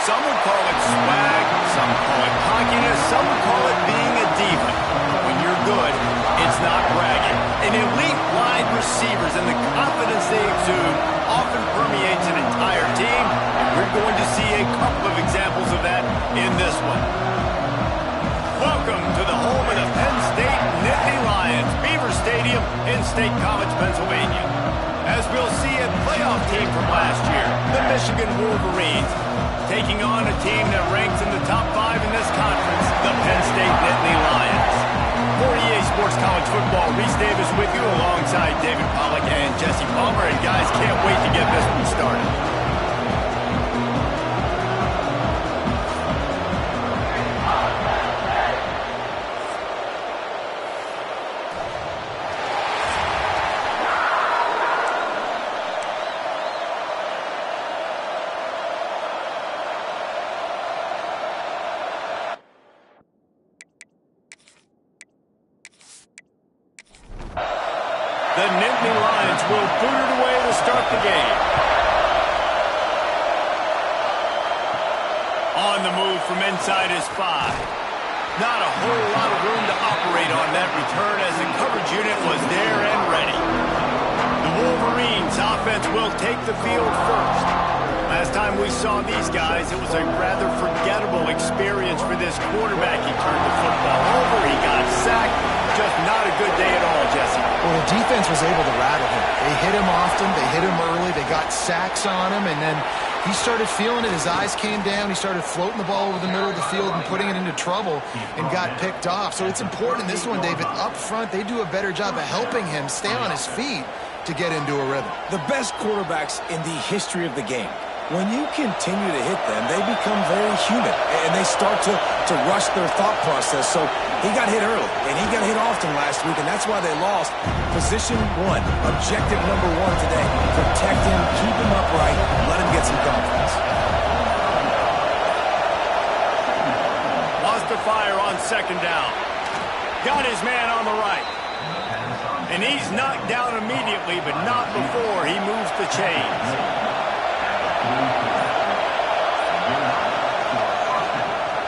Some would call it swag, some call it cockiness, some would call it being a diva. When you're good, it's not bragging. An elite wide receivers and the confidence they exude often permeates an entire team, and we're going to see a couple of examples of that in this one. Welcome to the home of the Penn State Nittany Lions, Beaver Stadium in State College, Pennsylvania. As we'll see a playoff team from last year, the Michigan Wolverines, taking on a team that ranks in the top 5 in this conference, the Penn State Nittany Lions. For EA Sports College Football, Reese Davis with you alongside David Pollack and Jesse Palmer. And guys, can't wait to get this one started. The Nittany Lions will boot it away to start the game. On the move from inside his 5. Not a whole lot of room to operate on that return as the coverage unit was there and ready. The Wolverines offense will take the field first. Last time we saw these guys, it was a rather forgettable experience for this quarterback. He turned the football over, he got sacked. Just not a good day at all, Jesse. Well, the defense was able to rattle him. They hit him often, they hit him early, they got sacks on him, and then he started feeling it. His eyes came down, he started floating the ball over the middle of the field and putting it into trouble and got picked off. So it's important in this one, David. Up front, they do a better job of helping him stay on his feet to get into a rhythm. The best quarterbacks in the history of the game, when you continue to hit them, they become very human, and they start to rush their thought process. So he got hit early, and he got hit often last week, and that's why they lost. Position 1, objective number 1 today. Protect him, keep him upright, let him get some confidence. Wants to fire on second down. Got his man on the right. And he's knocked down immediately, but not before he moves the chains.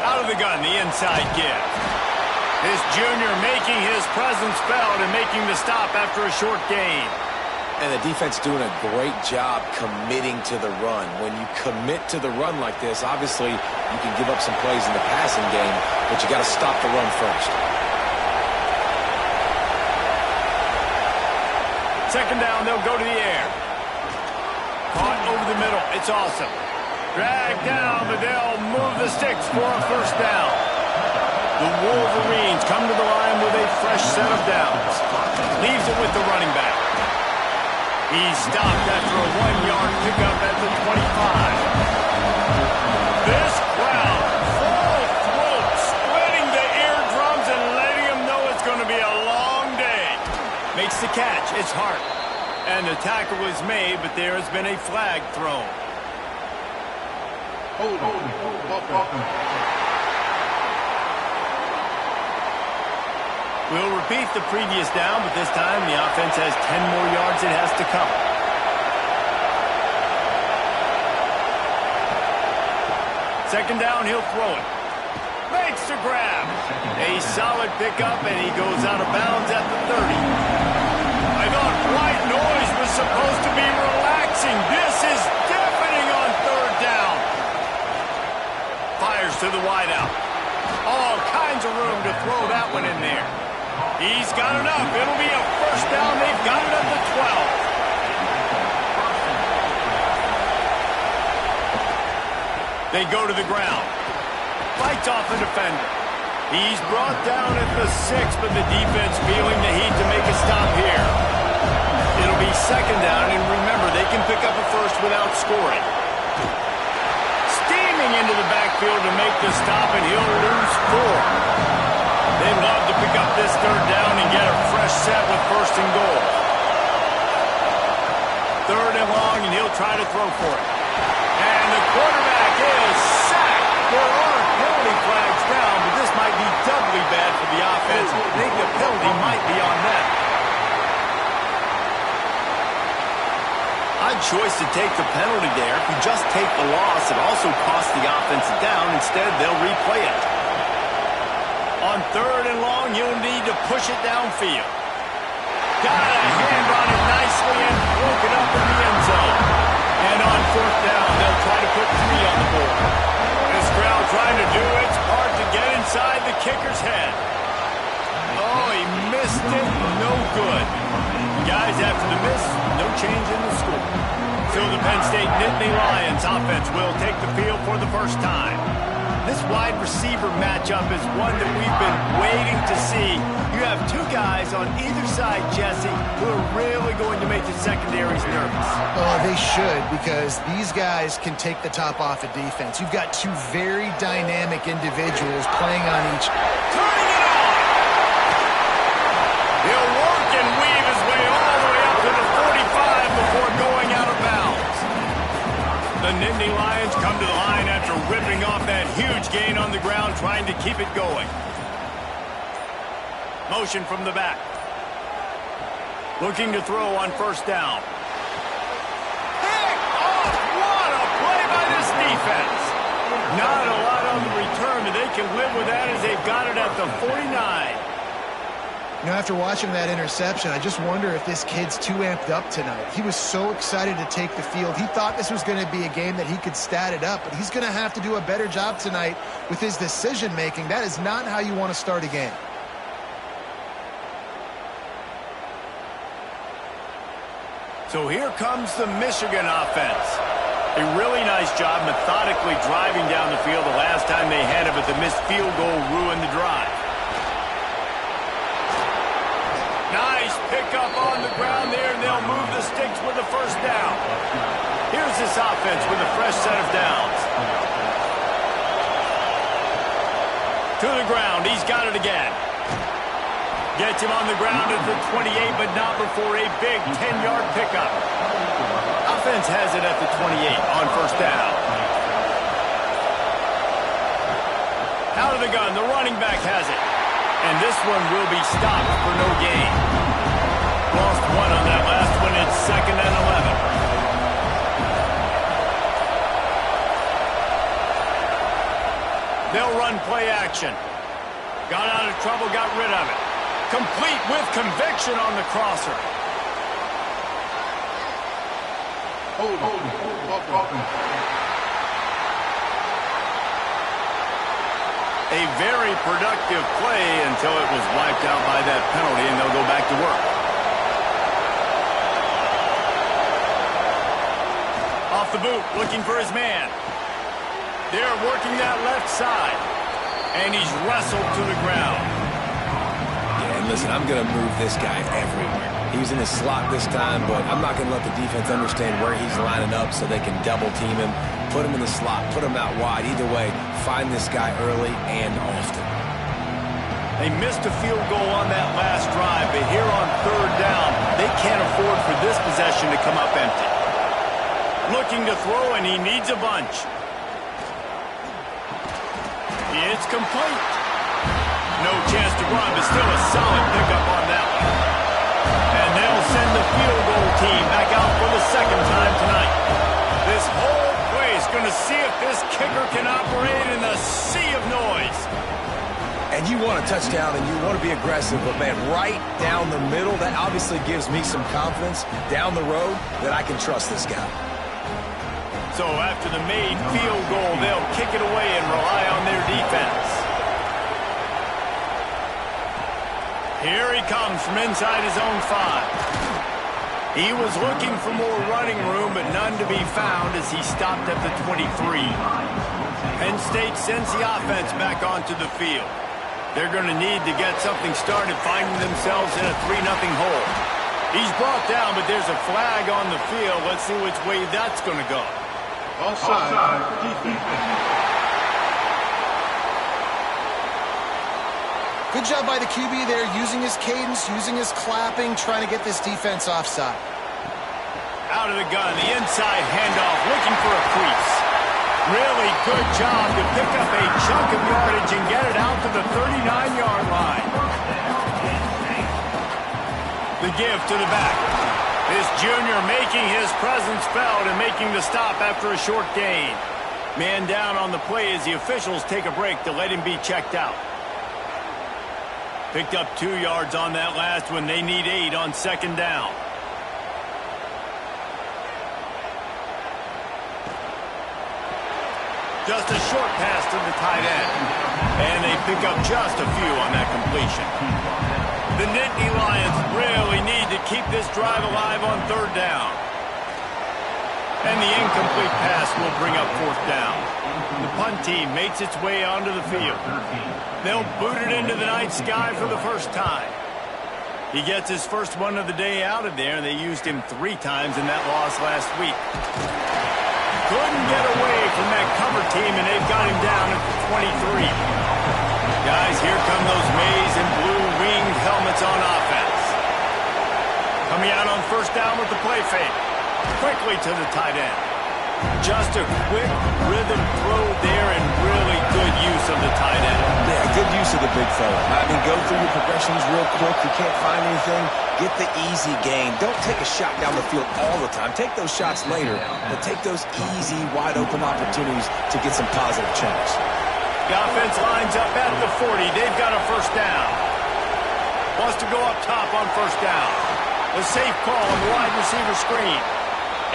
Out of the gun, the inside give. This junior making his presence felt and making the stop after a short gain. And the defense doing a great job committing to the run. When you commit to the run like this, obviously you can give up some plays in the passing game, but you got to stop the run first. Second down, they'll go to the air. Caught over the middle. It's awesome. Dragged down, but they'll move the sticks for a first down. The Wolverines come to the line with a fresh set of downs. Leaves it with the running back. He's stopped after a 1-yard pickup at the 25. This crowd, full throat, splitting the eardrums and letting them know it's going to be a long day. Makes the catch. It's Hart. And the tackle was made, but there has been a flag thrown. We'll repeat the previous down, but this time the offense has 10 more yards it has to cover. Second down, he'll throw it. Makes the grab. A solid pickup, and he goes out of bounds at the 30. I thought white noise was supposed to be relaxing. This is deafening on third down. Fires to the wideout. All kinds of room to throw that one in there. He's got enough. It'll be a first down. They've got it at the 12. They go to the ground. Fights off the defender. He's brought down at the 6, but the defense feeling the heat to make a stop here. It'll be second down, and remember, they can pick up a first without scoring. Steaming into the backfield to make the stop, and he'll lose 4. They'd love to pick up this third down and get a fresh set with first and goal. Third and long, and he'll try to throw for it. And the quarterback is sacked. There are penalty flags down, but this might be doubly bad for the offense. I think the penalty might be on them. Odd choice to take the penalty there. If you just take the loss, it also costs the offense a down. Instead, they'll replay it. On 3rd and long, you'll need to push it downfield. Got a hand on it nicely and broke it up in the end zone. And on 4th down, they'll try to put 3 on the board. This crowd trying to do its part to get inside the kicker's head. Oh, he missed it. No good. Guys, after the miss, no change in the score. So the Penn State Nittany Lions offense will take the field for the first time. This wide receiver matchup is one that we've been waiting to see. You have 2 guys on either side, Jesse, who are really going to make the secondaries nervous. Oh, they should, because these guys can take the top off of defense. You've got 2 very dynamic individuals playing on each. Turning it on! He'll work and weave his way all the way up to the 45 before going out of bounds. The Nittany Lions come to the line after ripping off that huge gain on the ground, trying to keep it going. Motion from the back. Looking to throw on 1st down. Pick off! What a play by this defense! Not a lot on the return, but they can live with that as they've got it at the 49. You know, after watching that interception, I just wonder if this kid's too amped up tonight. He was so excited to take the field. He thought this was going to be a game that he could stat it up, but he's going to have to do a better job tonight with his decision-making. That is not how you want to start a game. So here comes the Michigan offense. A really nice job methodically driving down the field the last time they had it, but the missed field goal ruined the drive. Nice pickup on the ground there, and they'll move the sticks with the 1st down. Here's this offense with a fresh set of downs. To the ground, he's got it again. Gets him on the ground at the 28, but not before a big 10-yard pickup. Offense has it at the 28 on 1st down. Out of the gun, the running back has it. And this one will be stopped for no gain. Lost 1 on that last one. It's 2nd and 11. They'll run play action. Got out of trouble, got rid of it. Complete with conviction on the crosser. A very productive play until it was wiped out by that penalty, and they'll go back to work. Off the boot, looking for his man. They're working that left side, and he's wrestled to the ground. Yeah, and listen, I'm going to move this guy everywhere. He's in his slot this time, but I'm not going to let the defense understand where he's lining up so they can double team him. Put him in the slot, put him out wide. Either way, find this guy early and often. They missed a field goal on that last drive, but here on 3rd down, they can't afford for this possession to come up empty. Looking to throw, and he needs a bunch. It's complete. No chance to run, but still a solid pickup on that one. And they'll send the field goal team back out for the 2nd time tonight. This whole place going to see if this kicker can operate in the sea of noise. And you want a touchdown and you want to be aggressive, but man, right down the middle, that obviously gives me some confidence down the road that I can trust this guy. So after the made field goal, they'll kick it away and rely on their defense. Here he comes from inside his own 5. He was looking for more running room, but none to be found as he stopped at the 23. Penn State sends the offense back onto the field. They're going to need to get something started, finding themselves in a 3-0 hole. He's brought down, but there's a flag on the field. Let's see which way that's going to go. Offside. Defense. Good job by the QB there, using his cadence, using his clapping, trying to get this defense offside. Out of the gun, the inside handoff, looking for a crease. Really good job to pick up a chunk of yardage and get it out to the 39-yard line. The give to the back. This junior making his presence felt and making the stop after a short gain. Man down on the play as the officials take a break to let him be checked out. Picked up 2 yards on that last one. They need 8 on second down. Just a short pass to the tight end. And they pick up just a few on that completion. The Nittany Lions really need to keep this drive alive on third down. And the incomplete pass will bring up fourth down. The punt team makes its way onto the field. They'll boot it into the night sky for the first time. He gets his first one of the day out of there, and they used him 3 times in that loss last week. Couldn't get away from that cover team, and they've got him down at the 23. Guys, here come those maize and blue winged helmets on offense. Coming out on first down with the play fake. Quickly to the tight end. Just a quick rhythm throw there and really good use of the tight end. Yeah, good use of the big fella. I mean, go through your progressions real quick. You can't find anything. Get the easy gain. Don't take a shot down the field all the time. Take those shots later, but take those easy, wide-open opportunities to get some positive chunks. The offense lines up at the 40. They've got a first down. Wants to go up top on first down. A safe call on the wide receiver screen.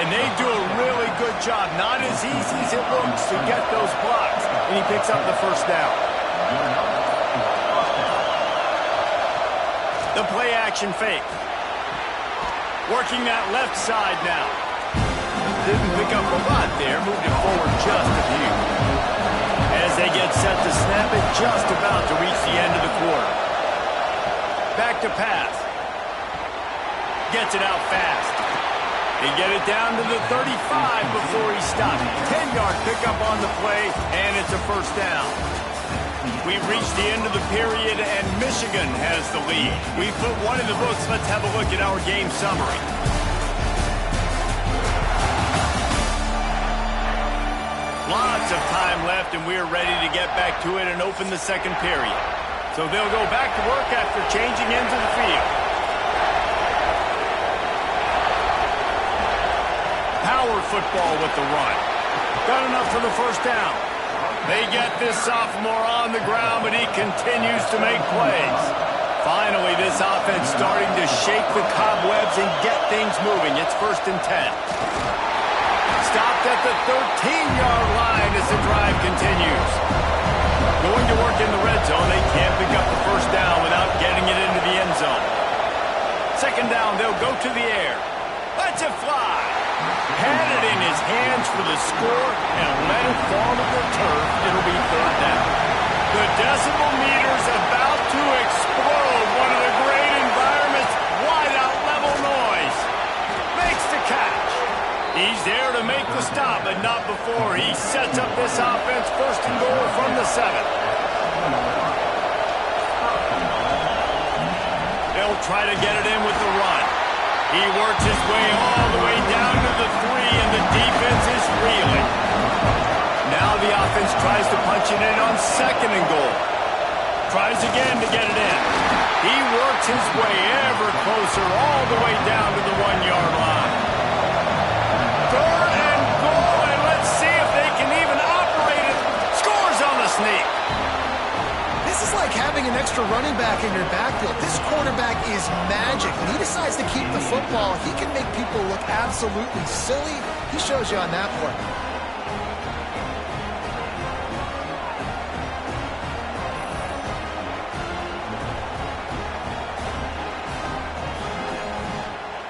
And they do a really good job. Not as easy as it looks to get those blocks. And he picks up the first down. The play action fake. Working that left side now. Didn't pick up a lot there. Moved it forward just a few. As they get set to snap it, just about to reach the end of the quarter. Back to pass. Gets it out fast. They get it down to the 35 before he stops. 10-yard pickup on the play, and it's a first down. We've reached the end of the period, and Michigan has the lead. We've put one in the books. Let's have a look at our game summary. Lots of time left, and we're ready to get back to it and open the second period. So they'll go back to work after changing into the field. Power football with the run. Got enough for the first down. They get this sophomore on the ground, but he continues to make plays. Finally, this offense starting to shake the cobwebs and get things moving. It's 1st and 10. Stopped at the 13-yard line as the drive continues. Going to work in the red zone. They can't pick up the first down without getting it into the end zone. Second down, they'll go to the air. Let's it fly. Had it in his hands for the score and let it fall to the turf. It'll be third down. The decibel meter's about to explode. One of the great environments. Wide out level noise. Makes the catch. He's there to make the stop, but not before. He sets up this offense 1st and goal from the 7. They'll try to get it in with the run. He works his way all the way down to the 3, and the defense is reeling. Now the offense tries to punch it in on 2nd and goal. Tries again to get it in. He works his way ever closer all the way down to the 1-yard line. 3rd and goal, and let's see if they can even operate it. Scores on the sneak. This is like having an extra running back in your backfield. This quarterback is magic. When he decides to keep the football, he can make people look absolutely silly. He shows you on that play.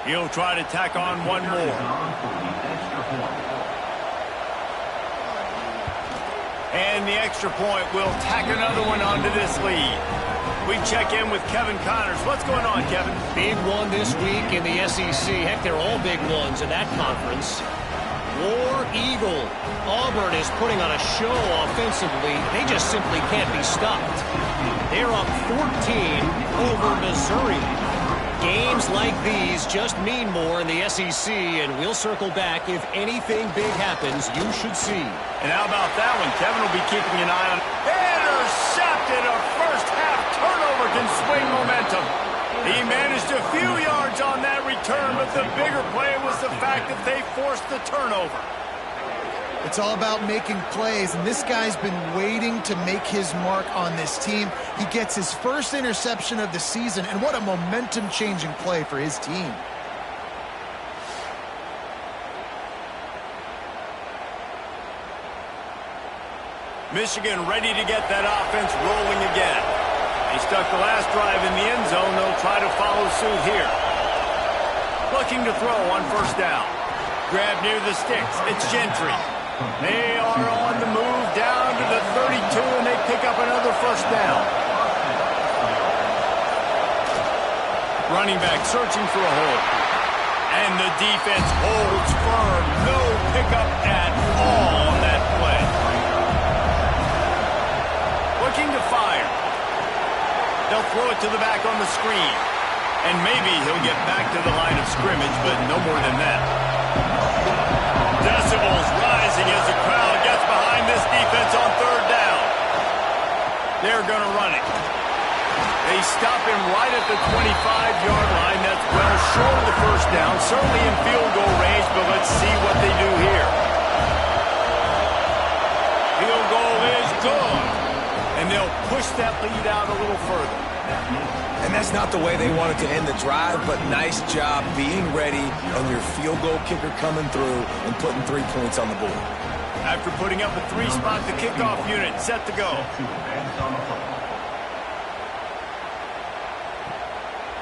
He'll try to tack on one more. And the extra point will tack another one onto this lead. We check in with Kevin Connors. What's going on, Kevin? Big one this week in the SEC. Heck, they're all big ones in that conference. War Eagle. Auburn is putting on a show offensively. They just simply can't be stopped. They're up 14 over Missouri. Games like these just mean more in the SEC, and we'll circle back. If anything big happens, you should see. And how about that one? Kevin will be keeping an eye on. Intercepted! A first-half turnover can swing momentum. He managed a few yards on that return, but the bigger play was the fact that they forced the turnover. It's all about making plays, and this guy's been waiting to make his mark on this team. He gets his first interception of the season, and what a momentum-changing play for his team. Michigan ready to get that offense rolling again. They stuck the last drive in the end zone. They'll try to follow suit here. Looking to throw on first down. Grab near the sticks. It's Gentry. They are on the move down to the 32, and they pick up another first down. Running back searching for a hole. And the defense holds firm. No pickup at all on that play. Looking to fire. They'll throw it to the back on the screen. And maybe he'll get back to the line of scrimmage, but no more than that. Decibels rising as the crowd gets behind this defense on third down. They're going to run it. They stop him right at the 25-yard line. That's well short of the first down, certainly in field goal range, but let's see what they do here. Field goal is good. And they'll push that lead out a little further. And that's not the way they wanted to end the drive, but nice job being ready and your field goal kicker coming through and putting 3 points on the board. After putting up a 3-spot, the kickoff unit set to go.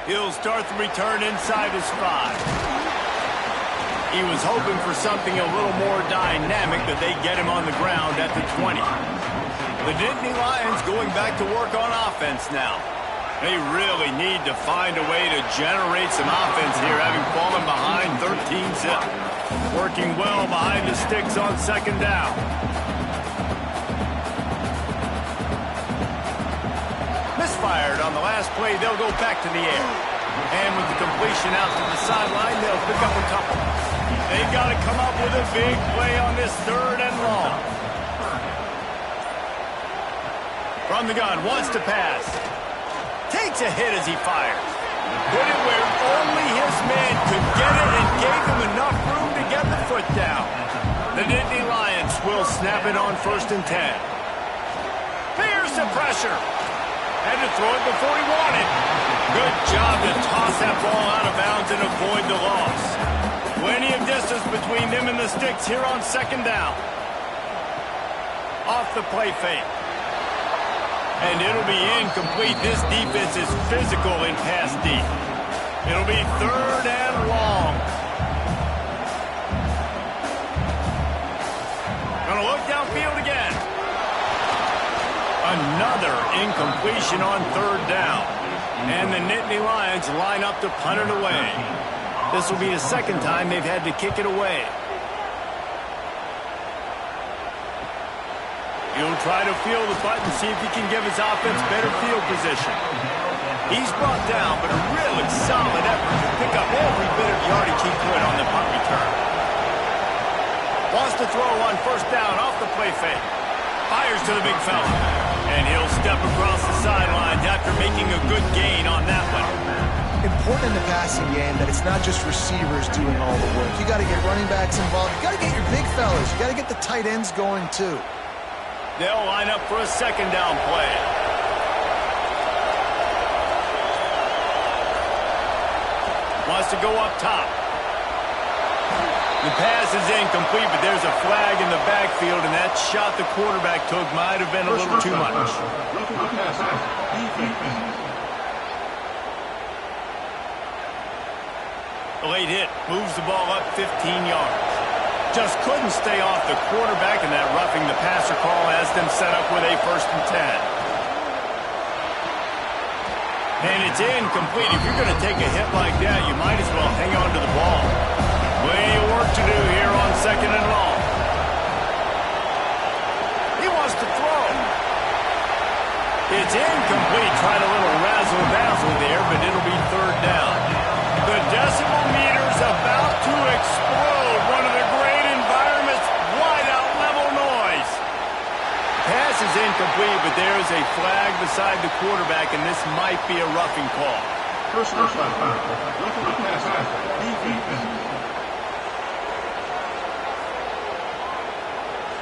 He'll start the return inside his 5. He was hoping for something a little more dynamic, but they get him on the ground at the 20. The Nittany Lions going back to work on offense now. They really need to find a way to generate some offense here, having fallen behind 13-zip. Working well behind the sticks on second down. Misfired on the last play, they'll go back to the air. And with the completion out to the sideline, they'll pick up a couple. They've got to come up with a big play on this third and long. From the gun, wants to pass. Takes a hit as he fires. Put it where only his man could get it and gave him enough room to get the foot down. The Nittany Lions will snap it on 1st and 10. Here's the pressure. Had to throw it before he wanted. Good job to toss that ball out of bounds and avoid the loss. Plenty of distance between them and the sticks here on second down. Off the play fake. And it'll be incomplete. This defense is physical in pass deep. It'll be third and long. Gonna look downfield again. Another incompletion on third down. And the Nittany Lions line up to punt it away. This will be the second time they've had to kick it away. He'll try to feel the button, see if he can give his offense better field position. He's brought down, but a really solid effort to pick up every bit of yardage he could on the punt return. Wants to throw on first down off the play fake. Fires to the big fella. And he'll step across the sidelines after making a good gain on that one. Important in the passing game that it's not just receivers doing all the work. You got to get running backs involved. You got to get your big fellas. You got to get the tight ends going too. They'll line up for a second down play. Wants to go up top. The pass is incomplete, but there's a flag in the backfield, and that shot the quarterback took might have been a little too much. The late hit moves the ball up 15 yards. Just couldn't stay off the quarterback, and that roughing the passer call has them set up with a 1st and 10. And it's incomplete. If you're going to take a hit like that, you might as well hang on to the ball. Plenty of work to do here on second and long. He wants to throw. It's incomplete. Tried a little razzle-dazzle there, but it'll be third down. The decibel meter's about to explode. One of the great environments, wide-out level noise. Pass is incomplete, but there's a flag beside the quarterback, and this might be a roughing call. Personal foul. Roughing the passer. Defense.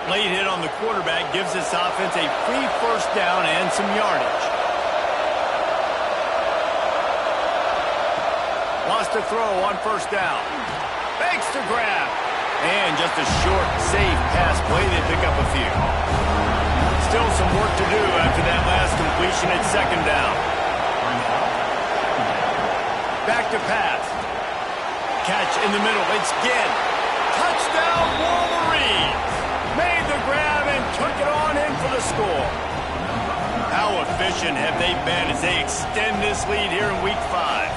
Late hit on the quarterback gives this offense a free first down and some yardage. Lost a throw on first down. Fakes to grab. And just a short, safe pass play. They pick up a few. Still some work to do after that last completion at second down. Back to pass. Catch in the middle. It's Ginn. Touchdown, Wolverines. Made the grab and took it on in for the score. How efficient have they been as they extend this lead here in Week 5?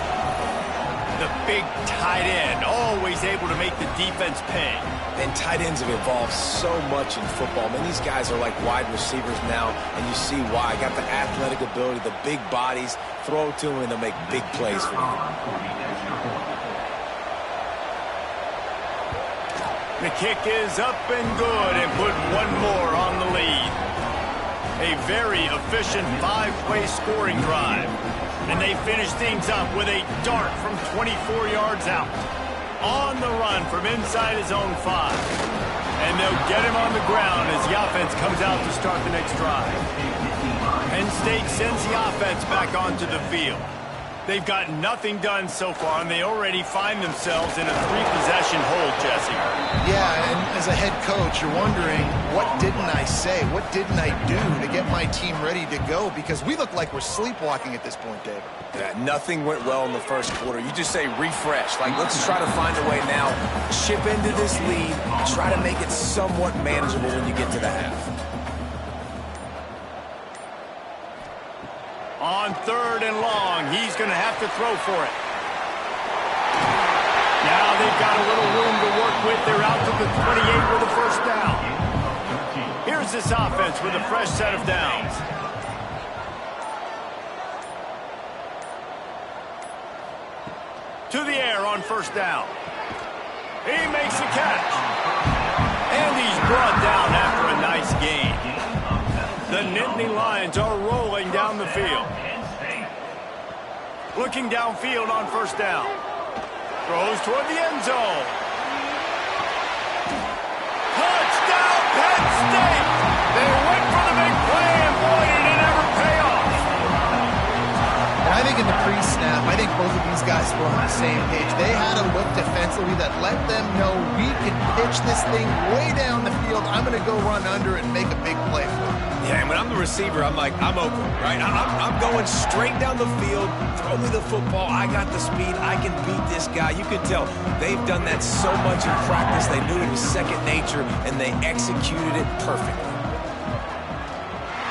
The big tight end, always able to make the defense pay. And tight ends have evolved so much in football. Man, these guys are like wide receivers now, and you see why. Got the athletic ability, the big bodies, throw to them, and they'll make big plays for you. The kick is up and good and put one more on the lead. A very efficient 5-play scoring drive. And they finish things up with a dart from 24 yards out. On the run from inside his own 5. And they'll get him on the ground as the offense comes out to start the next drive. Penn State sends the offense back onto the field. They've got nothing done so far, and they already find themselves in a 3-possession hole, Jesse. Yeah, and as a head coach, you're wondering, what didn't I say? What didn't I do to get my team ready to go? Because we look like we're sleepwalking at this point, David. Yeah, nothing went well in the first quarter. You just say refresh. Like, let's try to find a way now. Chip into this lead. Try to make it somewhat manageable when you get to the half. On 3rd and long, he's going to have to throw for it. Now they've got a little room to work with. They're out to the 28 with a first down. Here's this offense with a fresh set of downs. To the air on first down. He makes the catch. And he's brought down after a nice gain. The Nittany Lions are rolling down the field. Looking downfield on first down. Throws toward the end zone. Touchdown, Penn State! They went for the big play, and boy, did it ever pay off. And I think in the pre-snap, I think both of these guys were on the same page. They had a look defensively that let them know we can pitch this thing way down the field. I'm going to go run under it and make a big play for it. Yeah, and when I'm the receiver, I'm like, I'm open, right? I'm going straight down the field. Throw me the football. I got the speed. I can beat this guy. You can tell they've done that so much in practice. They knew it was second nature, and they executed it perfectly.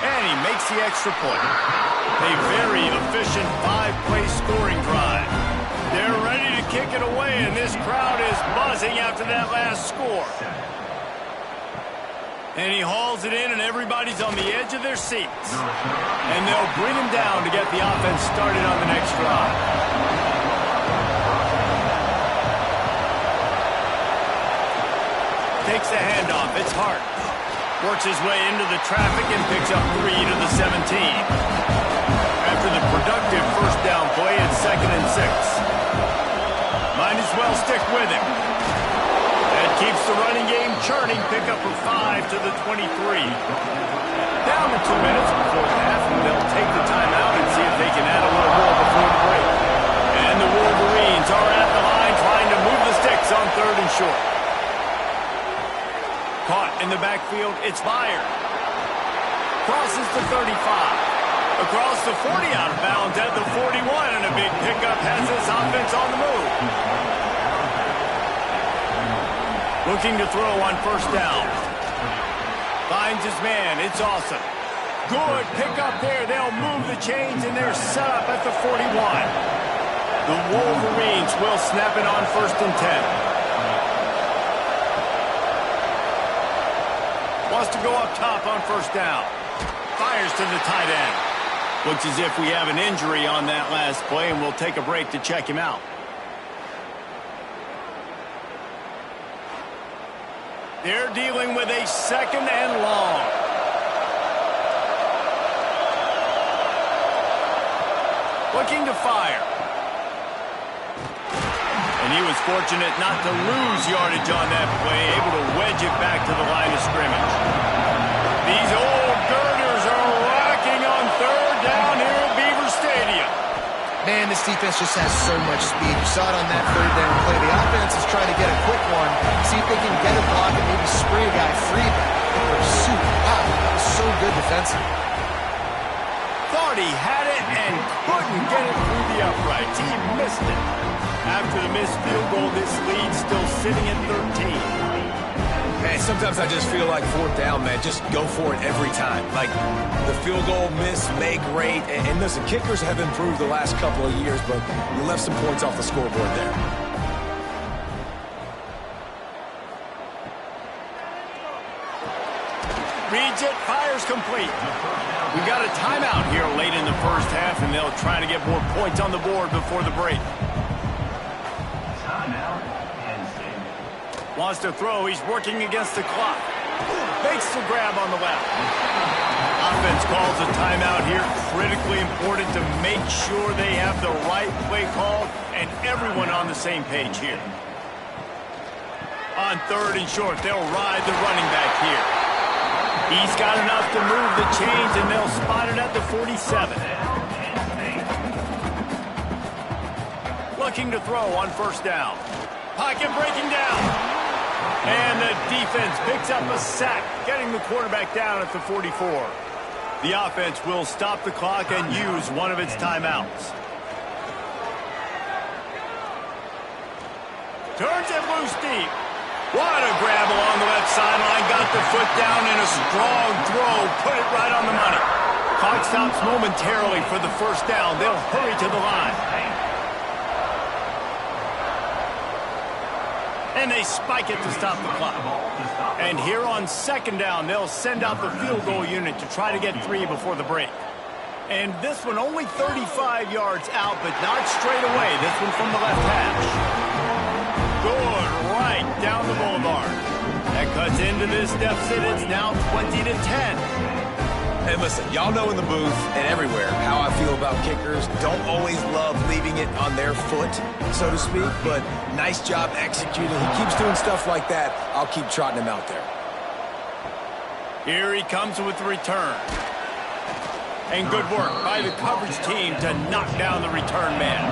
And he makes the extra point. A very efficient 5-play scoring drive. They're ready to kick it away, and this crowd is buzzing after that last score. And he hauls it in, and everybody's on the edge of their seats. And they'll bring him down to get the offense started on the next drive. Takes the handoff. It's Hart. Works his way into the traffic and picks up 3 to the 17. After the productive first down play, it's 2nd and 6. Might as well stick with him. That keeps the running game churning. Pick up a 5 to the 23. Down to 2 minutes before the half, and they'll take the timeout and see if they can add a little more before the break. And the Wolverines are at the line trying to move the sticks on 3rd and short. Caught in the backfield, it's Byard. Crosses the 35. Across the 40 out of bounds at the 41, and a big pickup has this offense on the move. Looking to throw on first down. Finds his man, it's Awesome. Good pickup there, they'll move the chains, and they're set up at the 41. The Wolverines will snap it on 1st and 10. Wants to go up top on first down. Fires to the tight end. Looks as if we have an injury on that last play, and we'll take a break to check him out. They're dealing with a 2nd and long. Looking to fire. And he was fortunate not to lose yardage on that play, able to wedge it back to the line of scrimmage. These old girders are rocking on third down here at Beaver Stadium. Man, this defense just has so much speed. You saw it on that third down play. The offense is trying to get a quick one, see if they can get a block and maybe spray a guy free. But pursuit, wow, that was so good defensive. Thought he had it and couldn't get it through the uprights. He missed it. After the missed field goal, this lead still sitting at 13. Man, sometimes I just feel like fourth down, man. Just go for it every time. Like, the field goal miss, make rate. And listen, kickers have improved the last couple of years, but you left some points off the scoreboard there. Reads it, fires complete. We've got a timeout here late in the first half, and they'll try to get more points on the board before the break. Wants to throw. He's working against the clock. Makes the grab on the left. Offense calls a timeout here. Critically important to make sure they have the right play call and everyone on the same page here. On third and short, they'll ride the running back here. He's got enough to move the chains, and they'll spot it at the 47. Looking to throw on first down. Pocket breaking down. And the defense picks up a sack, getting the quarterback down at the 44. The offense will stop the clock and use one of its timeouts. Turns it loose deep. What a grab along the left sideline. Got the foot down in a strong throw. Put it right on the money. Clock stops momentarily for the first down. They'll hurry to the line. And they spike it to stop the clock. And here on second down, they'll send out the field goal unit to try to get 3 before the break. And this one only 35 yards out, but not straight away. This one from the left hash. Good, right down the boulevard. That cuts into this deficit. It's now 20-10. And listen, y'all know in the booth and everywhere how I feel about kickers. Don't always love leaving it on their foot, so to speak, but nice job executing. He keeps doing stuff like that. I'll keep trotting him out there. Here he comes with the return. And good work by the coverage team to knock down the return man.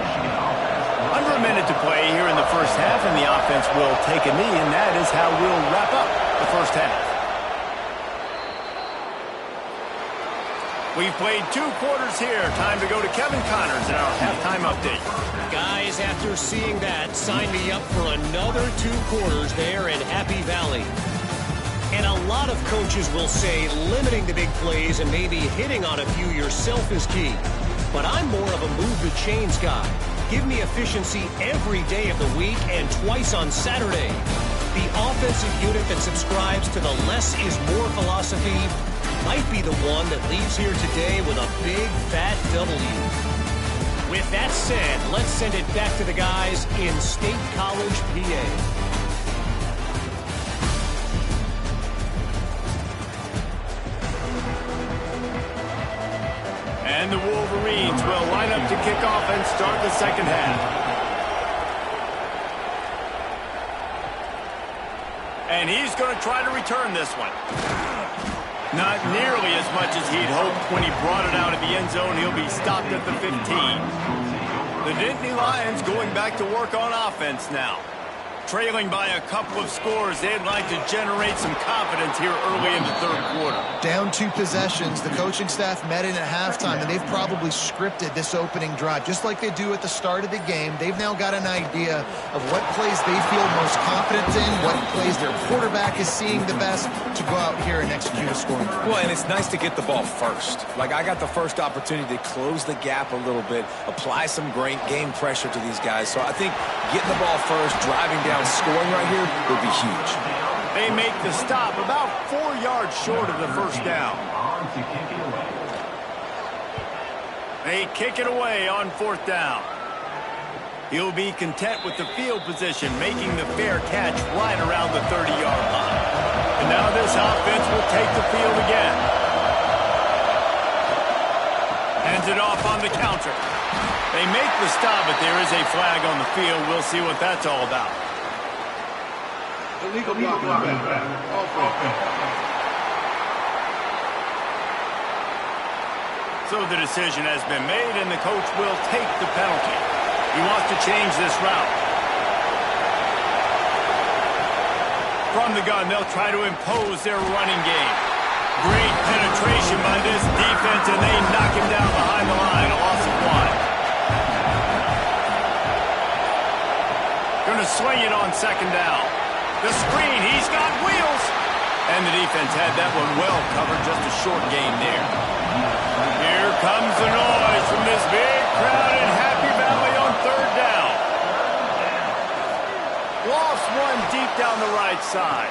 Under a minute to play here in the first half, and the offense will take a knee, and that is how we'll wrap up the first half. We've played 2 quarters here. Time to go to Kevin Connors in our halftime update. Guys, after seeing that, sign me up for another 2 quarters there in Happy Valley. And a lot of coaches will say limiting the big plays and maybe hitting on a few yourself is key. But I'm more of a move the chains guy. Give me efficiency every day of the week and twice on Saturday. The offensive unit that subscribes to the less is more philosophy might be the one that leaves here today with a big fat W. With that said, let's send it back to the guys in State College, PA. And the Wolverines will line up to kick off and start the second half. And he's going to try to return this one. Not nearly as much as he'd hoped when he brought it out of the end zone. He'll be stopped at the 15. The Nittany Lions going back to work on offense now. Trailing by a couple of scores, they'd like to generate some confidence here early in the third quarter. Down 2 possessions. The coaching staff met in at halftime, and they've probably scripted this opening drive. Just like they do at the start of the game, they've now got an idea of what plays they feel most confident in, what plays their quarterback is seeing the best to go out here and execute a scoring drive. Well, and it's nice to get the ball first. Like, I got the first opportunity to close the gap a little bit, apply some great game pressure to these guys. So I think getting the ball first, driving down, scoring right here would be huge. They make the stop about 4 yards short of the first down. They kick it away on fourth down. He'll be content with the field position, making the fair catch right around the 30-yard line. And now this offense will take the field again. Hands it off on the counter. They make the stop, but there is a flag on the field. We'll see what that's all about. Illegal blocking back. Offense. So the decision has been made, and the coach will take the penalty. He wants to change this route. From the gun, they'll try to impose their running game. Great penetration by this defense, and they knock him down behind the line. A loss of 1. Going to swing it on second down. The screen, he's got wheels. And the defense had that one well covered, just a short gain there. Here comes the noise from this big crowd in Happy Valley on third down. Lost one deep down the right side.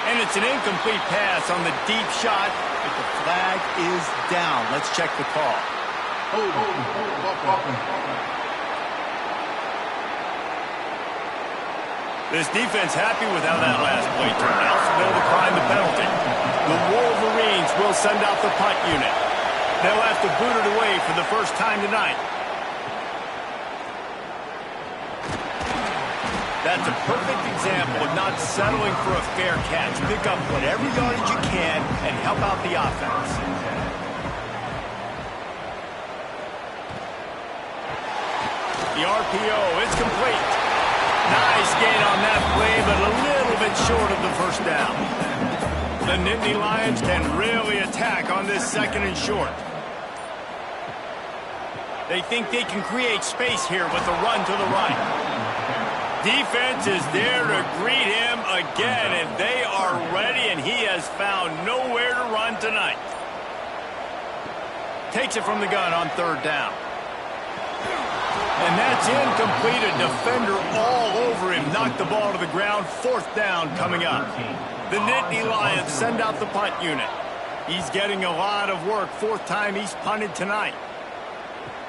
And it's an incomplete pass on the deep shot, but the flag is down. Let's check the call. This defense happy with how that last play turned out, so they'll decline the penalty. The Wolverines will send out the punt unit. They'll have to boot it away for the first time tonight. That's a perfect example of not settling for a fair catch. Pick up whatever yardage you can and help out the offense. The RPO is complete. Nice gain on that play, but a little bit short of the first down. The Nittany Lions can really attack on this second and short. They think they can create space here with a run to the right. Defense is there to greet him again, and they are ready, and he has found nowhere to run tonight. Takes it from the gun on third down. And that's incomplete. A defender all over him. Knocked the ball to the ground. Fourth down coming up. The Nittany Lions send out the punt unit. He's getting a lot of work. Fourth time he's punted tonight.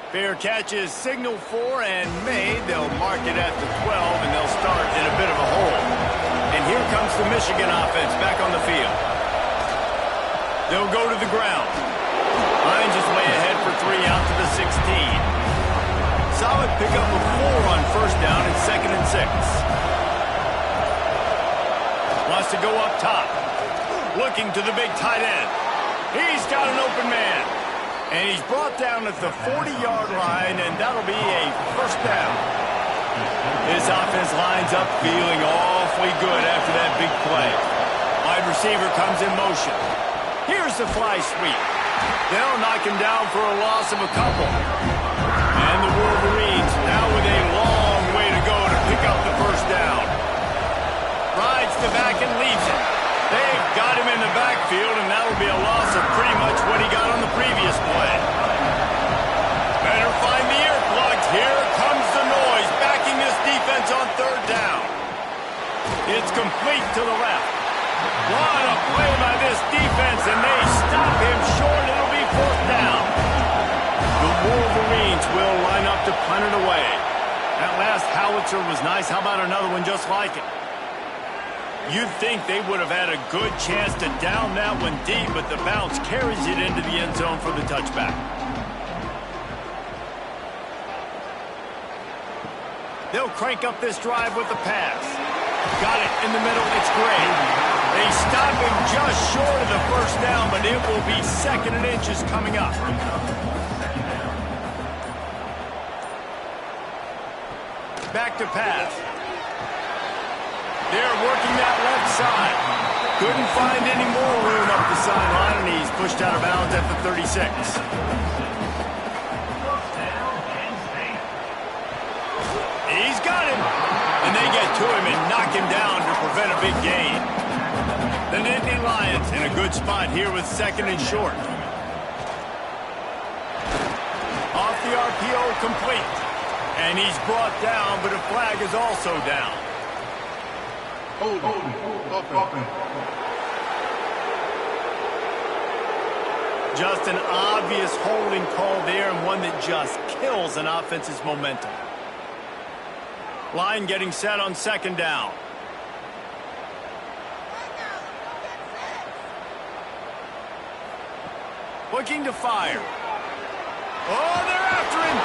Fair catch is signaled for and made. They'll mark it at the 12, and they'll start in a bit of a hole. And here comes the Michigan offense back on the field. They'll go to the ground. Lions is way ahead for 3 out to the 16. Solid pickup of 4 on first down and second and 6. Wants to go up top. Looking to the big tight end. He's got an open man. And he's brought down at the 40-yard line, and that'll be a first down. This offense lines up feeling awfully good after that big play. Wide receiver comes in motion. Here's the fly sweep. They'll knock him down for a loss of a couple. And the Wolverines now with a long way to go to pick up the first down. Rides the back and leaves it. They've got him in the backfield, and that'll be a loss of pretty much what he got on the previous play. Better find the earplugs. Here comes the noise, backing this defense on third down. It's complete to the left. What a play by this defense, and they stop him short. It'll be fourth down. The Wolverines will line up to punt it away. That last howitzer was nice. How about another one just like it? You'd think they would have had a good chance to down that one deep, but the bounce carries it into the end zone for the touchback. They'll crank up this drive with the pass. Got it in the middle. It's great. They stop him just short of the first down, but it will be second and inches coming up. Back to pass. They're working that left side. Couldn't find any more room up the sideline, and he's pushed out of bounds at the 36. He's got him. And they get to him and knock him down to prevent a big gain. The Nittany Lions in a good spot here with second and short. Off the RPO complete. And he's brought down, but a flag is also down. Just an obvious holding call there, and one that just kills an offense's momentum. Line getting set on second down. Looking to fire. Oh, they're after him.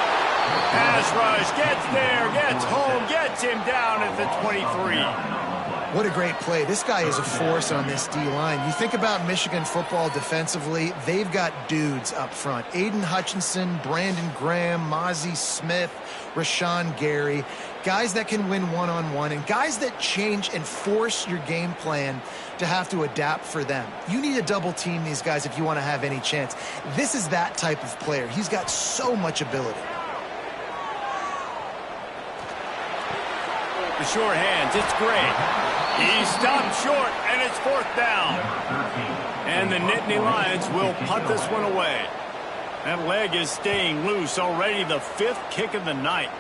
Pass rush, gets there, gets home, gets him down at the 23. What a great play. This guy is a force on this D-line. You think about Michigan football defensively, they've got dudes up front. Aiden Hutchinson, Brandon Graham, Mozzie Smith, Rashawn Gary. Guys that can win one-on-one and guys that change and force your game plan to have to adapt for them. You need to double team these guys if you want to have any chance. This is that type of player. He's got so much ability. The short hands, it's great. He stopped short, and it's 4th down. And the Nittany Lions will punt this one away. That leg is staying loose, already the 5th kick of the night.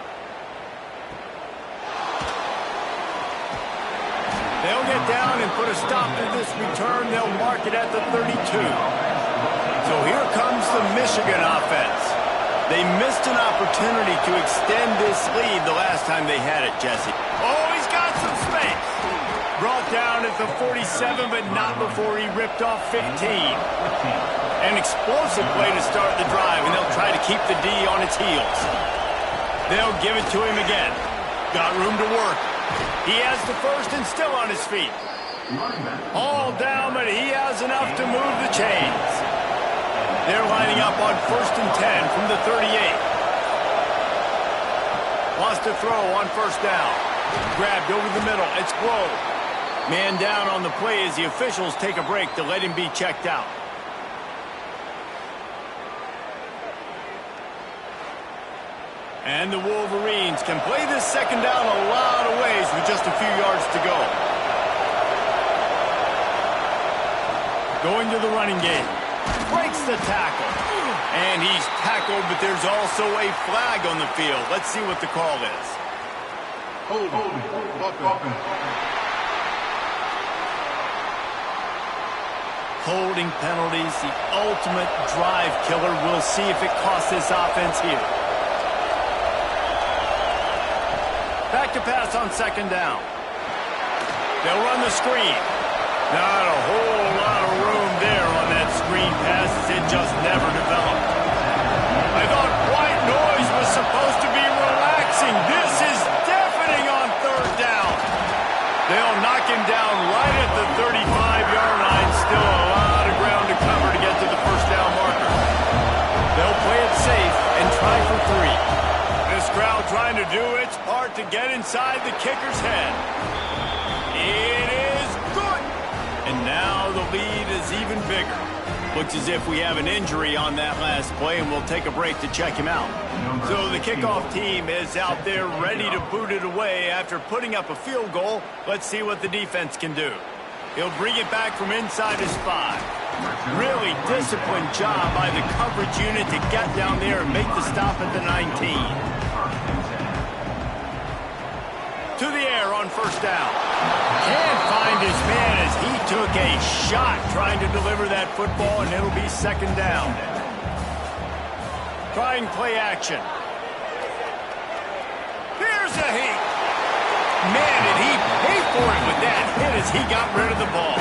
They'll get down and put a stop to this return. They'll mark it at the 32. So here comes the Michigan offense. They missed an opportunity to extend this lead the last time they had it, Jesse. Oh, he's got some space. Brought down at the 47, but not before he ripped off 15. An explosive play to start the drive, and they'll try to keep the D on its heels. They'll give it to him again. Got room to work. He has the first and still on his feet. All down, but he has enough to move the chains. They're lining up on 1st and 10 from the 38. Lost a throw on 1st down. Grabbed over the middle. It's Grove. Man down on the play as the officials take a break to let him be checked out. And the Wolverines can play this 2nd down a lot of ways with just a few yards to go. Going to the running game. Breaks the tackle. And he's tackled, but there's also a flag on the field. Let's see what the call is. Holding penalties, the ultimate drive killer. We'll see if it costs this offense here. Back to pass on 2nd down. They'll run the screen. Not a whole lot of room there on that screen pass as it just never developed. I thought white noise was supposed to be relaxing. This is deafening on 3rd down. They'll knock him down right at the 35-yard line. Still a lot of ground to cover to get to the 1st down marker. They'll play it safe and try for 3. This crowd trying to do its part to get inside the kicker's head. It is good. And now the lead is even bigger. Looks as if we have an injury on that last play, and we'll take a break to check him out. So the kickoff team is out there ready to boot it away after putting up a field goal. Let's see what the defense can do. He'll bring it back from inside his 5. Really disciplined job by the coverage unit to get down there and make the stop at the 19. To the air on 1st down. Can't find his man as he took a shot trying to deliver that football, and it'll be 2nd down. Trying play action. Here's a heat. Man, did he pay for it with that hit as he got rid of the ball.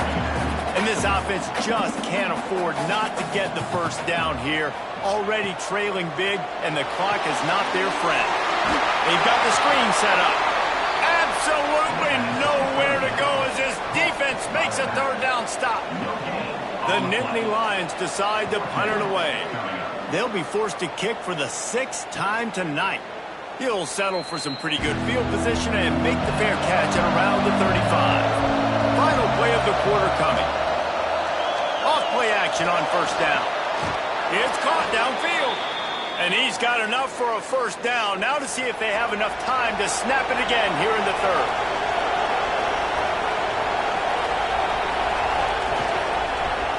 And this offense just can't afford not to get the 1st down here. Already trailing big, and the clock is not their friend. They've got the screen set up. Absolutely nowhere to go as this defense makes a 3rd down stop. The Nittany Lions decide to punt it away. They'll be forced to kick for the 6th time tonight. He'll settle for some pretty good field position and make the fair catch at around the 35. Final play of the quarter coming. Off play action on 1st down. It's caught downfield. And he's got enough for a 1st down. Now to see if they have enough time to snap it again here in the 3rd.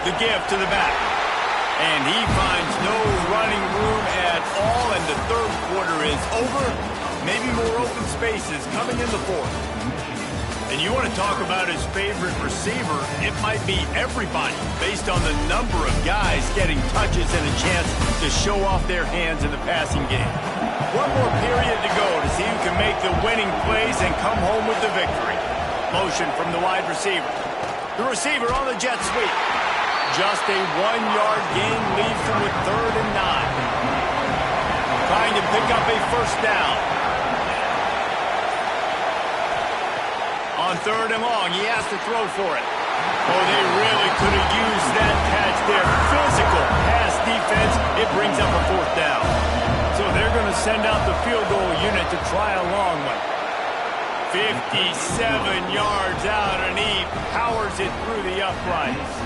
The give to the back. And he finds no running room at all, and the 3rd quarter is over. Maybe more open spaces coming in the 4th. And you want to talk about his favorite receiver, it might be everybody based on the number of guys getting touches and a chance to show off their hands in the passing game. One more period to go to see who can make the winning plays and come home with the victory. Motion from the wide receiver. The receiver on the jet sweep. Just a 1-yard gain leaves them with 3rd and 9. trying to pick up a first down. On 3rd and long, he has to throw for it. Oh, they really could have used that catch there. Physical pass defense. It brings up a 4th down. So they're going to send out the field goal unit to try a long one. 57 yards out, and he powers it through the uprights.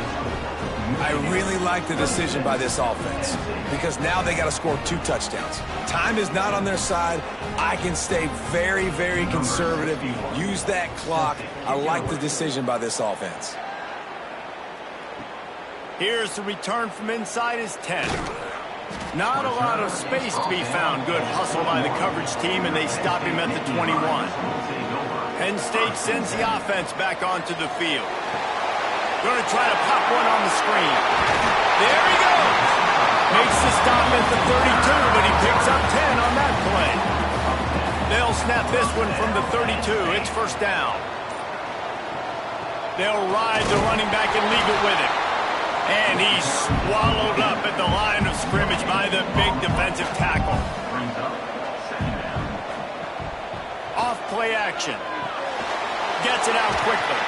I really like the decision by this offense because now they got to score 2 touchdowns. Time is not on their side. I can stay very, very conservative. Use that clock. I like the decision by this offense. Here's the return from inside his 10. Not a lot of space to be found. Good hustle by the coverage team, and they stop him at the 21. Penn State sends the offense back onto the field. Going to try to pop one on the screen. There he goes. Makes the stop at the 32, but he picks up 10 on that play. They'll snap this one from the 32. It's first down. They'll ride the running back and leave it with him. And he's swallowed up at the line of scrimmage by the big defensive tackle. Off play action. Gets it out quickly.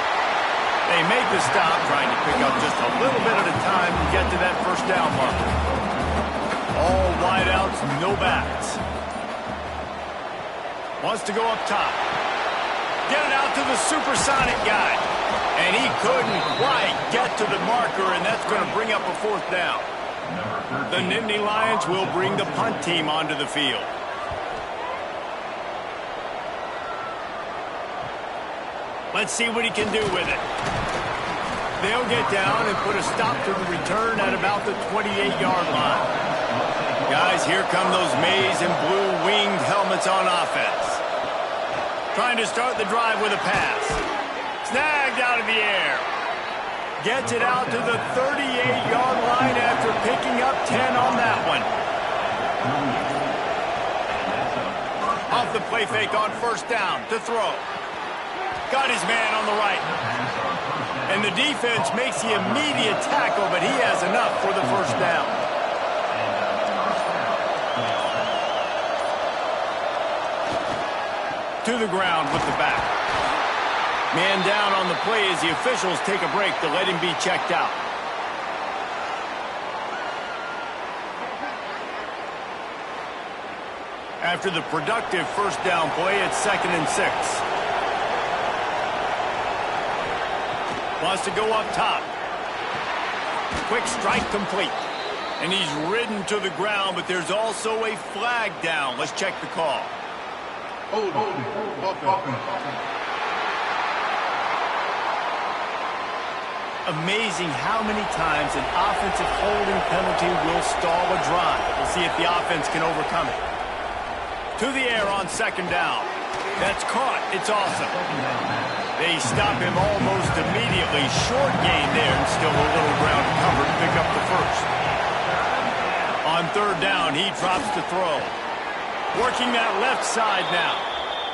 They make the stop, trying to pick up just a little bit at a time and get to that first down marker. All wideouts, no backs. Wants to go up top. Get it out to the supersonic guy. And he couldn't quite get to the marker, and that's going to bring up a 4th down. The Nittany Lions will bring the punt team onto the field. Let's see what he can do with it. They'll get down and put a stop to the return at about the 28-yard line. Guys, here come those maize and blue winged helmets on offense. Trying to start the drive with a pass. Snagged out of the air. Gets it out to the 38-yard line after picking up 10 on that one. Off the play fake on first down to throw. Got his man on the right. And the defense makes the immediate tackle, but he has enough for the first down. To the ground with the back. Man down on the play as the officials take a break to let him be checked out. After the productive first down play, it's 2nd and 6. Wants to go up top. Quick strike complete. And he's ridden to the ground, but there's also a flag down. Let's check the call. Amazing how many times an offensive holding penalty will stall a drive. We'll see if the offense can overcome it. To the air on 2nd down. That's caught. It's awesome. They stop him almost immediately. Short gain there and still a little ground to cover to pick up the first. On 3rd down, he drops to throw. Working that left side now.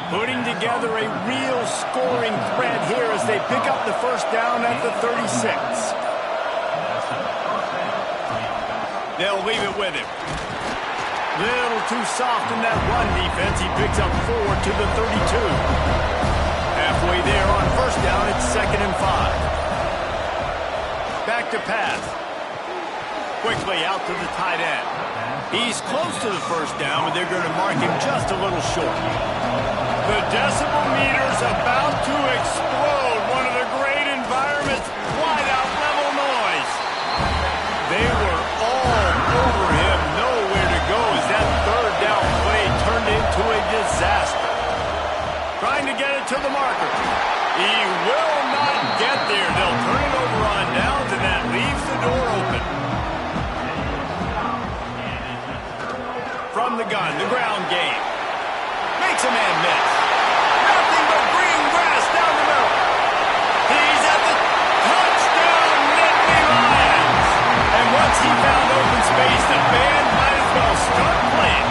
Putting together a real scoring threat here as they pick up the first down at the 36. They'll leave it with him. Little too soft in that run defense. He picks up 4 to the 32. Halfway there on first down, it's 2nd and 5. Back to pass. Quickly out to the tight end. He's close to the first down, but they're going to mark him just a little short. The decibel meter's about to explode. One of the great environments. Wide-out level noise. They were all over him. Nowhere to go as that 3rd down play turned into a disaster. Trying to get it to the marker. He will not get there. They'll turn it over on downs, and that leaves the door open. From the gun, the ground game. Makes a man miss. Nothing but green grass down the middle. He's at the touchdown, Nittany Lions. And once he found open space, the band might as well start playing.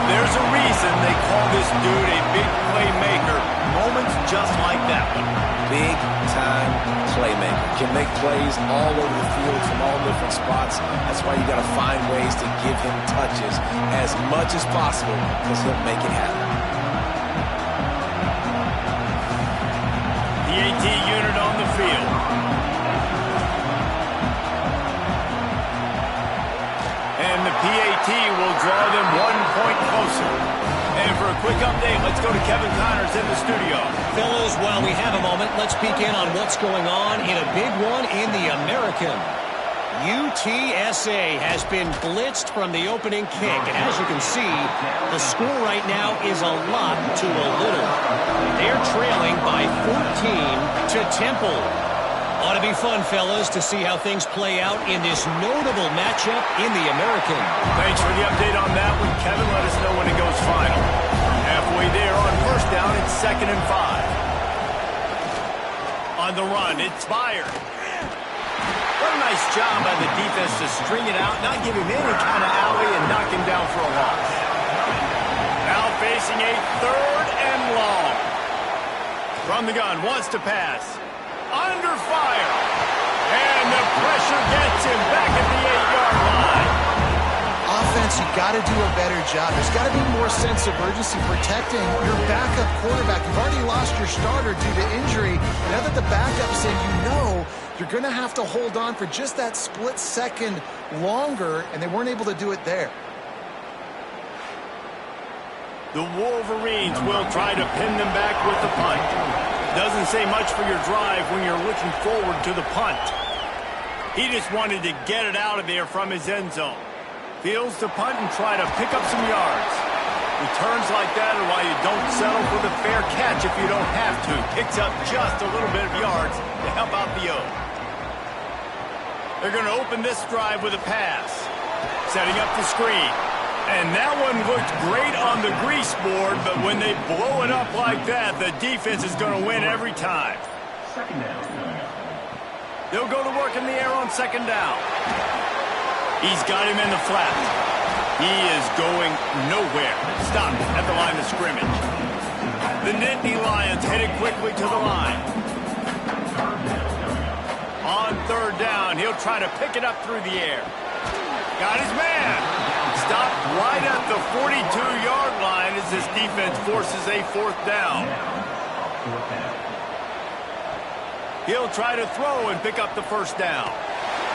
There's a reason they call this dude a big playmaker. Moments just like that one. Big-time playmaker. Can make plays all over the field from all different spots. That's why you got to find ways to give him touches as much as possible because he'll make it happen. The AT unit on the field. And the PAT will draw them 1 point closer. And for a quick update, let's go to Kevin Connors in the studio. Fellas, while we have a moment, let's peek in on what's going on in a big one in the American. UTSA has been blitzed from the opening kick, and as you can see, the score right now is a lot to a little. They're trailing by 14 to Temple. Ought to be fun, fellas, to see how things play out in this notable matchup in the American. Thanks for the update on that one, Kevin. Let us know when it goes final. Halfway there on first down, it's 2nd and 5. On the run, it's fired. What a nice job by the defense to string it out, not give him any kind of alley, and knock him down for a loss. Now facing a 3rd and long. From the gun, wants to pass. Under fire. And the pressure gets him back at the 8-yard line. Offense, you got to do a better job. There's got to be more sense of urgency protecting your backup quarterback. You've already lost your starter due to injury. Now that the backup's in, you know you're going to have to hold on for just that split second longer, and they weren't able to do it there. The Wolverines will try to pin them back with the punt. Doesn't say much for your drive when you're looking forward to the punt. He just wanted to get it out of there from his end zone. Fields to punt and try to pick up some yards. Returns like that are why you don't settle for the fair catch if you don't have to. Picks up just a little bit of yards to help out the O. They're going to open this drive with a pass. Setting up the screen. And that one looked great on the grease board, but when they blow it up like that, the defense is going to win every time. They'll go to work in the air on 2nd down. He's got him in the flat. He is going nowhere. Stopped at the line of scrimmage. The Nittany Lions headed quickly to the line. On 3rd down, he'll try to pick it up through the air. Got his man. Stopped right at the 42-yard line as this defense forces a 4th down. He'll try to throw and pick up the 1st down.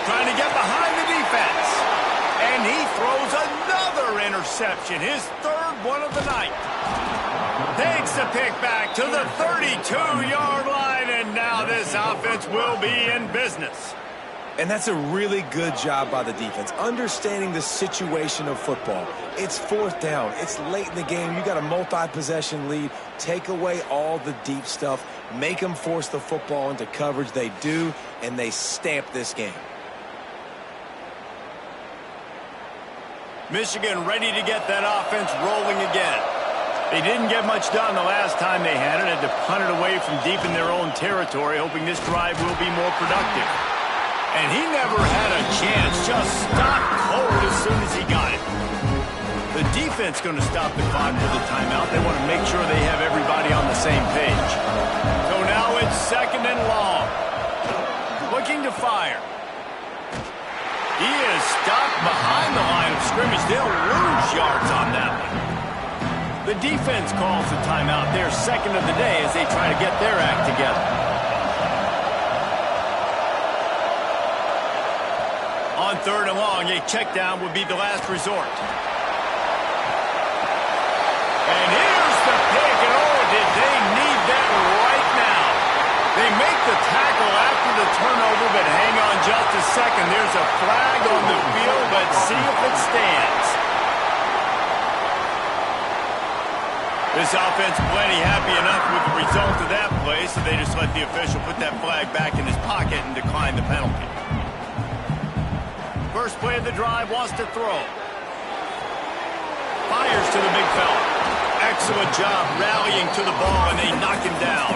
Trying to get behind the defense. And he throws another interception, his 3rd one of the night. Takes the pick back to the 32-yard line, and now this offense will be in business. And that's a really good job by the defense, understanding the situation of football. It's 4th down. It's late in the game. You got a multi-possession lead. Take away all the deep stuff. Make them force the football into coverage. They do, and they stamp this game. Michigan ready to get that offense rolling again. They didn't get much done the last time they had it. Had to punt it away from deep in their own territory, hoping this drive will be more productive. And he never had a chance, just stopped cold as soon as he got it. The defense going to stop the clock with a timeout. They want to make sure they have everybody on the same page. So now it's 2nd and long. Looking to fire. He is stopped behind the line of scrimmage. They'll lose yards on that one. The defense calls the timeout. Their 2nd of the day as they try to get their act together. On 3rd and long, a check down would be the last resort. And here's the pick, and oh, did they need that right now. They make the tackle after the turnover, but hang on just a second. There's a flag on the field. Let's see if it stands. This offense plenty happy enough with the result of that play, so they just let the official put that flag back in his pocket and decline the penalty. First play of the drive, wants to throw. Fires to the big fella. Excellent job rallying to the ball, and they knock him down.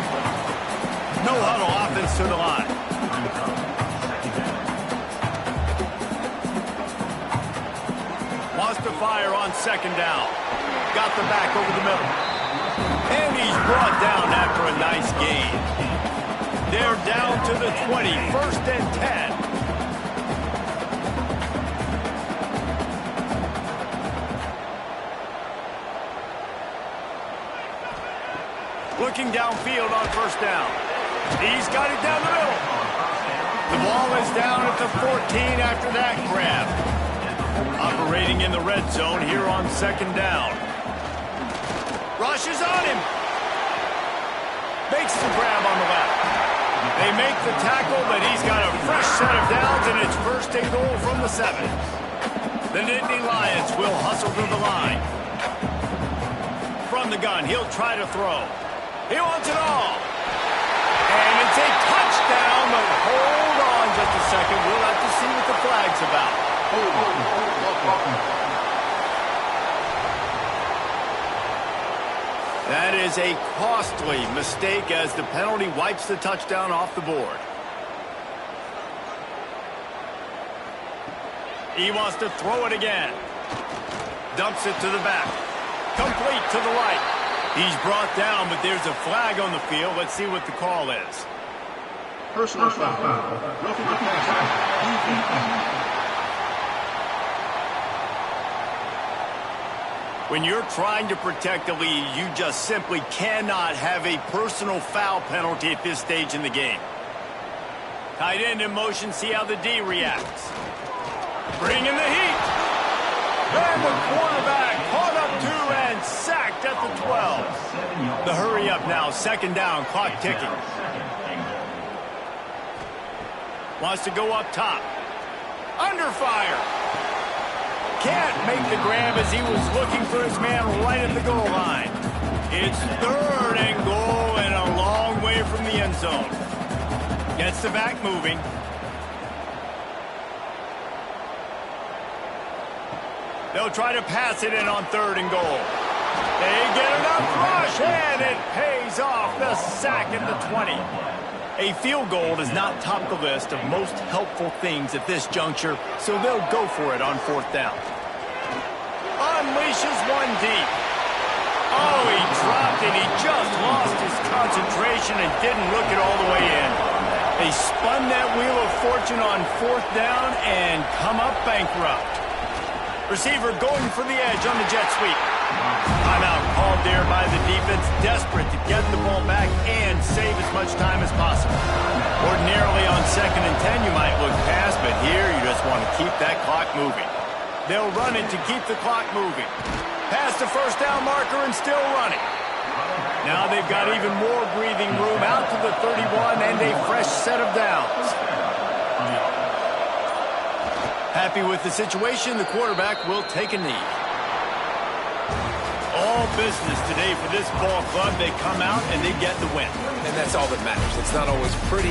No huddle offense to the line. Wants to fire on 2nd down. Got the back over the middle. And he's brought down after a nice gain. They're down to the 20, 1st and 10. looking downfield on first down. He's got it down the middle. The ball is down at the 14 after that grab. Operating in the red zone here on second down. Rushes on him. Makes the grab on the left. They make the tackle, but he's got a fresh set of downs, and it's first and goal from the 7. The Nittany Lions will hustle to the line. From the gun, he'll try to throw. He wants it all. And it's a touchdown, but hold on just a second. We'll have to see what the flag's about. That is a costly mistake as the penalty wipes the touchdown off the board. He wants to throw it again. Dumps it to the back. Complete to the right. He's brought down, but there's a flag on the field. Let's see what the call is. Personal foul. Roughing the passer. When you're trying to protect a lead, you just simply cannot have a personal foul penalty at this stage in the game. Tight end in motion, see how the D reacts. Bring in the heat. And the quarterback caught up to and sacked at the 12. The hurry up now, second down, clock ticking. Wants to go up top. Under fire. Can't make the grab as he was looking for his man right at the goal line. It's third and goal and a long way from the end zone. Gets the back moving. They'll try to pass it in on third and goal. They get enough rush, and it pays off the sack at the 20. A field goal does not top the list of most helpful things at this juncture, so they'll go for it on fourth down. Unleashes one deep. Oh, he dropped it. He just lost his concentration and didn't look it all the way in. They spun that wheel of fortune on fourth down and come up bankrupt. Receiver going for the edge on the jet sweep. Timeout called there by the defense, desperate to get the ball back and save as much time as possible. Ordinarily on 2nd and 10 you might look past, but here you just want to keep that clock moving. They'll run it to keep the clock moving. Past the first down marker and still running. Now they've got even more breathing room out to the 31 and a fresh set of downs. Happy with the situation, the quarterback will take a knee. All business today for this ball club. They come out and they get the win. And that's all that matters. It's not always pretty.